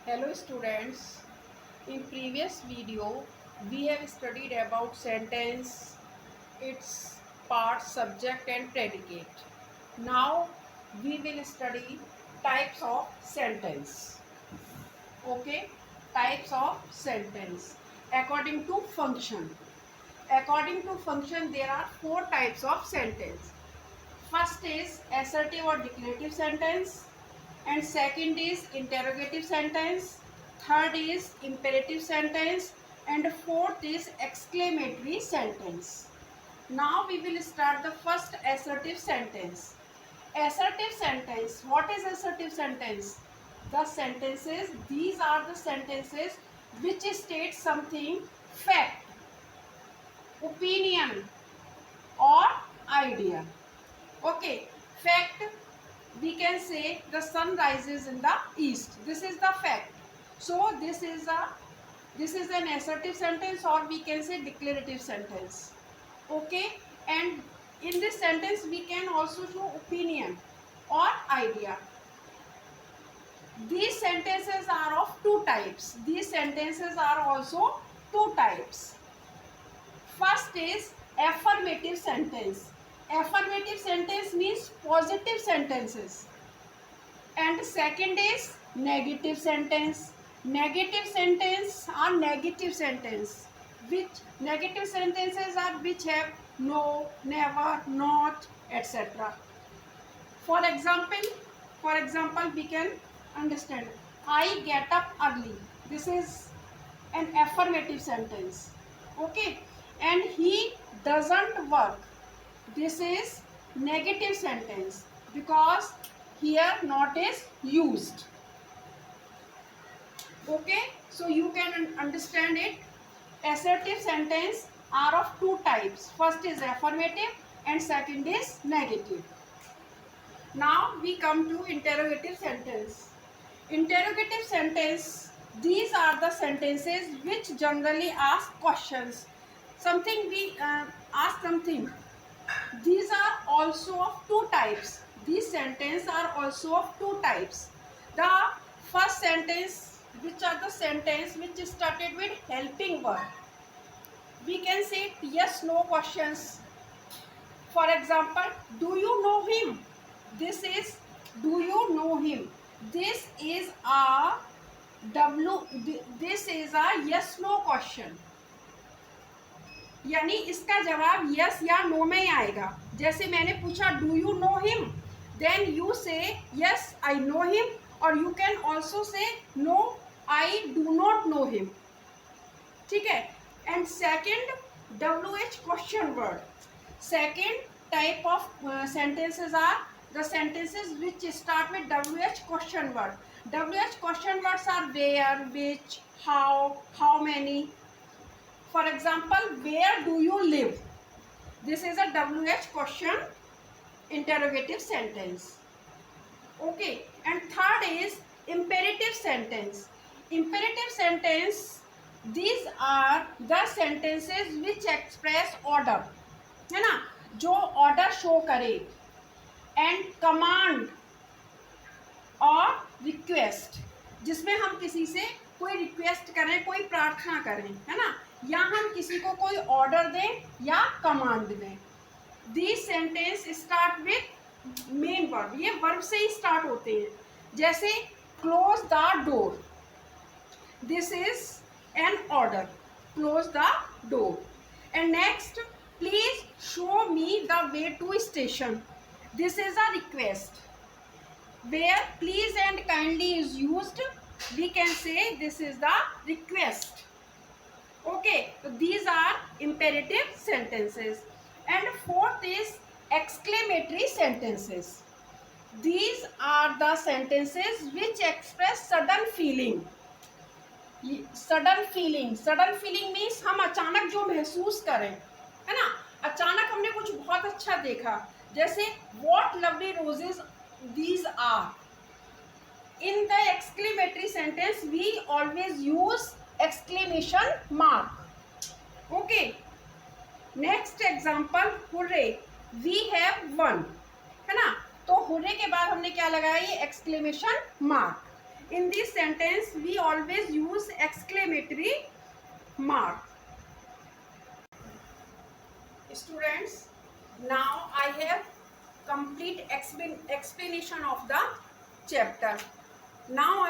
Hello students, in previous video we have studied about sentence, its parts, subject and predicate. Now we will study types of sentence. Okay, types of sentence according to function. According to function there are four types of sentence. First is assertive or declarative sentence, and second is interrogative sentence, third is imperative sentence, and fourth is exclamatory sentence. Now we will start the first assertive sentence. Assertive sentence. What is assertive sentence? The sentences, these are the sentences which state something, fact, opinion or idea. Okay, fact, we can say the sun rises in the east. This is the fact. So this is an assertive sentence, or we can say declarative sentence. Okay, and in this sentence we can also show opinion or idea. These sentences are of two types. These sentences are also two types. First is affirmative sentence. Affirmative sentence means positive sentences. And second is negative sentence. Negative sentence are negative sentence. Which negative sentences are which have no, never, not, etc. For example, we can understand. I get up early. This is an affirmative sentence. Okay, and he doesn't work. This is negative sentence because here not is used. Okay, so you can understand it. Assertive sentence are of two types. First is affirmative and second is negative. Now we come to interrogative sentence. Interrogative sentence, these are the sentences which generally ask questions. Something we ask something. These are also of two types. These sentences are also of two types. The first sentence, which are the sentence which started with helping verb. We can say yes, no questions. For example, do you know him? This is do you know him? This is a this is a yes no question. यानी इसका जवाब yes या no में ही आएगा. जैसे मैंने पूछा do you know him, then you say yes I know him, और you can also say no I do not know him. ठीक है. And second WH question word. Second type of sentences are the sentences which start with WH question word. WH question words are where, which, how many. For example, where do you live? This is a WH question interrogative sentence. Okay, and third is imperative sentence. Imperative sentence, these are the sentences which express order, है ना, जो order show करे. And command और request, जिसमें हम किसी से कोई रिक्वेस्ट करें, कोई प्रार्थना करें, है ना, या हम किसी को कोई ऑर्डर दें या कमांड दें. This sentence start with main verb. ये वर्ब से ही स्टार्ट होते हैं. जैसे close the door, this is an order. Close the door. And next, please show me the way to station. This is a request. Where please and kindly is used, we can say this is the request. Okay, so these are imperative sentences. And fourth is exclamatory sentences. These are the sentences which express sudden feeling. Sudden feeling means हम अचानक जो महसूस करें, है ना, अचानक हमने कुछ बहुत अच्छा देखा. जैसे what lovely roses these are. In the exclamatory sentence we always use exclamation mark. Okay, next example, hooray, we have won, है ना. तो hooray के बाद हमने क्या लगाया, ये exclamation mark. In this sentence we always use exclamatory mark. Students, now I have complete explanation of the chapter. Now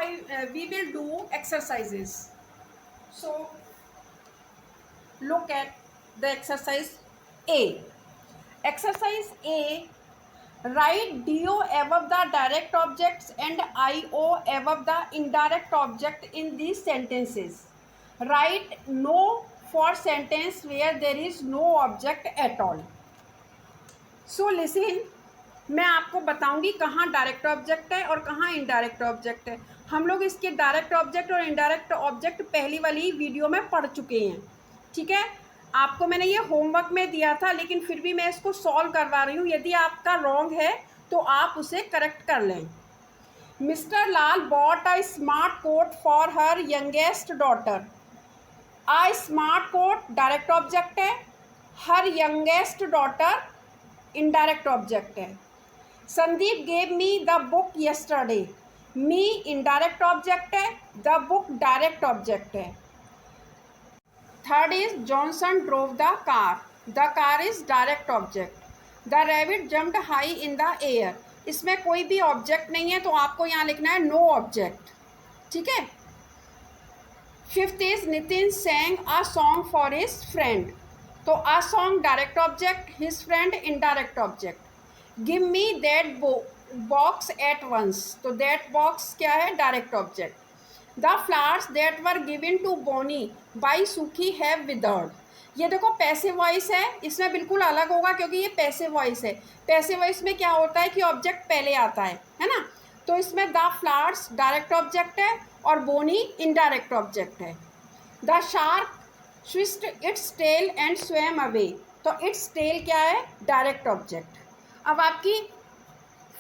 we will do exercises. So look at the exercise A. Exercise A, write DO above the direct objects and IO above the indirect object in these sentences. Write no for sentence where there is no object at all. So listen, मैं आपको बताऊंगी कहाँ direct object है और कहाँ indirect object है. हम लोग इसके डायरेक्ट ऑब्जेक्ट और इनडायरेक्ट ऑब्जेक्ट पहली वाली वीडियो में पढ़ चुके हैं. ठीक है, आपको मैंने ये होमवर्क में दिया था, लेकिन फिर भी मैं इसको सॉल्व करवा रही हूँ. यदि आपका रॉन्ग है तो आप उसे करेक्ट कर लें. Mister Lal bought a smart coat for her youngest daughter. A smart coat direct object है, her youngest daughter indirect object है. Sandeep gave me the book yesterday. Me indirect object है, द बुक डायरेक्ट ऑब्जेक्ट है. Third is Johnson drove the car. The car is direct object. The rabbit jumped high in the air. इसमें कोई भी object नहीं है तो आपको यहाँ लिखना है नो ऑब्जेक्ट. ठीक है. Fifth is Nitin sang a song for his friend. तो a song direct object, his friend indirect object. Give me that box at once. तो दैट बॉक्स क्या है, direct object. The flowers that were given to Bonny by Sukhi have withered. ये देखो passive voice है, इसमें बिल्कुल अलग होगा क्योंकि ये पैसिव वॉइस है. पैसिव वॉइस में क्या होता है कि ऑब्जेक्ट पहले आता है ना. तो इसमें द फ्लावर्स डायरेक्ट ऑब्जेक्ट है और बोनी इनडायरेक्ट ऑब्जेक्ट है. The shark swished its tail and swam away. तो इट्स टेल क्या है, डायरेक्ट ऑब्जेक्ट. अब आपकी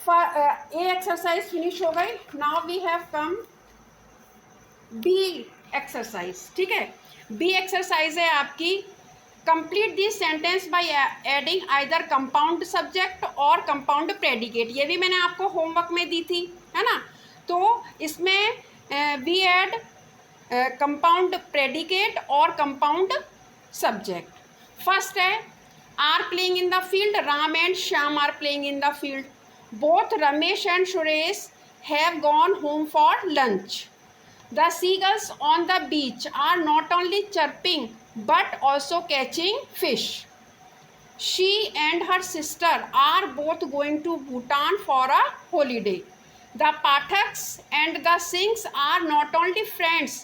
ए एक्सरसाइज फिनिश हो गई. Now we have come B exercise. ठीक है, बी एक्सरसाइज है आपकी complete this sentence by adding either compound subject और कंपाउंड प्रेडिकेट. ये भी मैंने आपको होमवर्क में दी थी, है ना. तो इसमें वी एड कंपाउंड प्रेडिकेट और कंपाउंड सब्जेक्ट. फर्स्ट है are playing in the field. Ram and Shyam are playing in the field. Both Ramesh and Suresh have gone home for lunch. The seagulls on the beach are not only chirping but also catching fish. She and her sister are both going to Bhutan for a holiday. The Pathaks and the Singhs are not only friends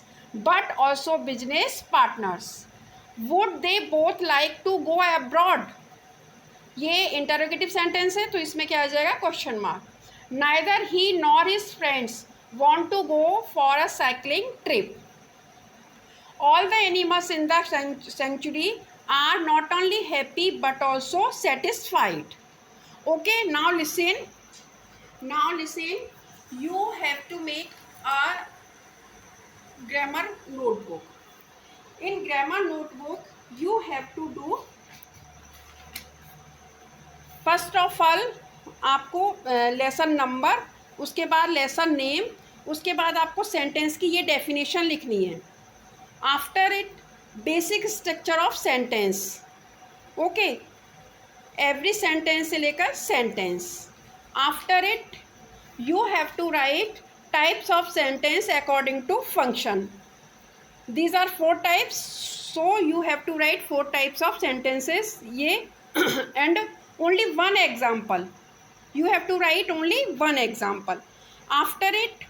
but also business partners. Would they both like to go abroad? ये interrogative sentence है तो इसमें क्या आ जाएगा, question mark. Neither he nor his friends want to go for a cycling trip. All the animals in the sanctuary are not only happy but also satisfied. Okay, now listen. You have to make a grammar notebook. In grammar notebook you have to do, first of all आपको lesson number, उसके बाद lesson name, उसके बाद आपको sentence की ये definition लिखनी है. After it basic structure of sentence. Okay, every sentence से लेकर sentence. After it you have to write types of sentence according to function. These are 4 types, so you have to write 4 types of sentences. ये and only one example. You have to write only one example. After it,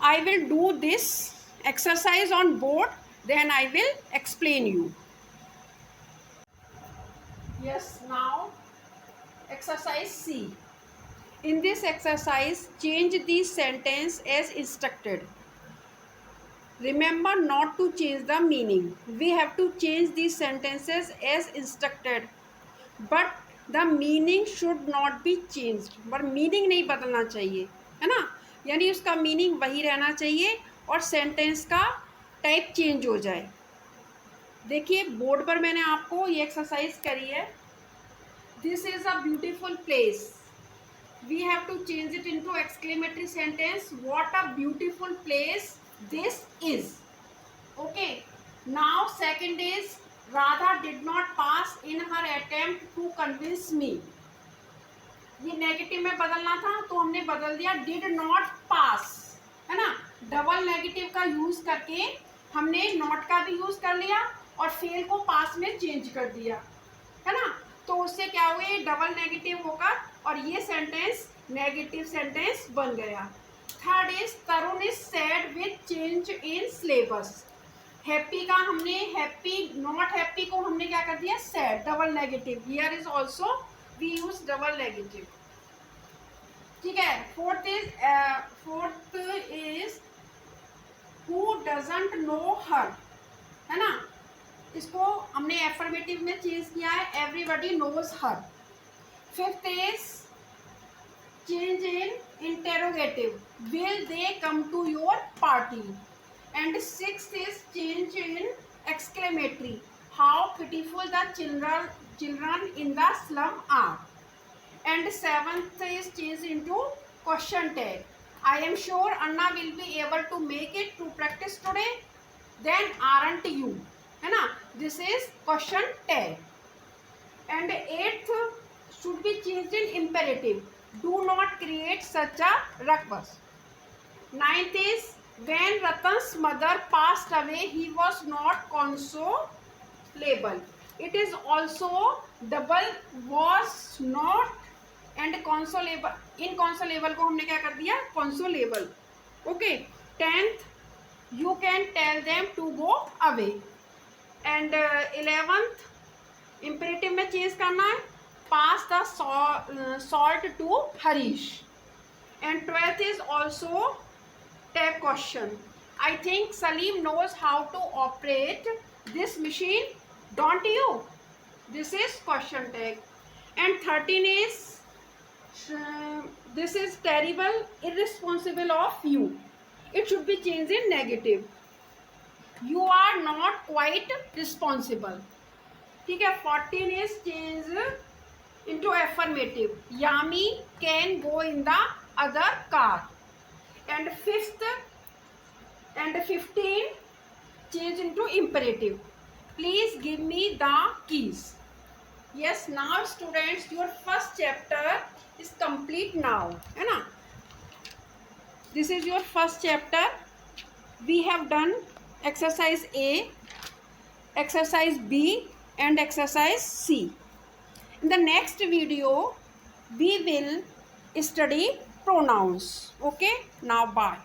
I will do this exercise on board, then I will explain you. Yes, now exercise C. In this exercise, change the sentence as instructed. Remember not to change the meaning. We have to change these sentences as instructed, but the meaning should not be changed. पर meaning नहीं बदलना चाहिए, है ना. यानी उसका meaning वही रहना चाहिए और सेंटेंस का टाइप चेंज हो जाए. देखिए बोर्ड पर मैंने आपको ये एक्सरसाइज करी है. This is a beautiful place. we have to change it into exclamatory sentence. What a beautiful place this is. Okay. Now second is Radha did not pass in her attempt to convince me. ये negative में बदलना था तो हमने बदल दिया did not pass, है ना। डबल नेगेटिव का यूज करके हमने नॉट का भी यूज कर लिया और फेल को पास में चेंज कर दिया, है ना। तो उससे क्या हुआ, ये डबल नेगेटिव होकर और ये सेंटेंस नेगेटिव सेंटेंस बन गया। Third is Tarun is sad with change in syllabus. Happy का हमने हैप्पी नॉट हैप्पी को हमने क्या कर दिया said, double negative. Here is also we use double negative, ठीक है। Fourth is who doesn't know her, है ना। इसको हमने एफर्मेटिव में चेंज किया है, everybody knows her. Fifth is change in interrogative, will they come to your party. And sixth is change in exclamatory, how pitiful the children in the slum are. And seventh is changed into question tag. I am sure Anna will be able to make it to practice today. Then aren't you, है ना। This is question tag. And eighth should be changed in imperative. Do not create such a ruckus. Ninth is when Ratan's mother passed away, he was not consolable. It is also double was not and consolable. Inconsolable को हमने क्या कर दिया consolable. Okay. 10th you can tell them to go away. And 11th imperative में change करना है, pass the salt to Harish. And 12th is also tag question. I think Salim knows how to operate this machine, don't you? This is question tag. And 13 is this is terrible, irresponsible of you. It should be changed in negative. You are not quite responsible. ठीक है। 14 is change into affirmative. Yami can go in the other car. And 15 change into imperative. Please give me the keys. Yes, now students your first chapter is complete now, है ना। This is your first chapter. We have done exercise A, exercise B and exercise C. In the next video we will study pronouns. Okay, now bye.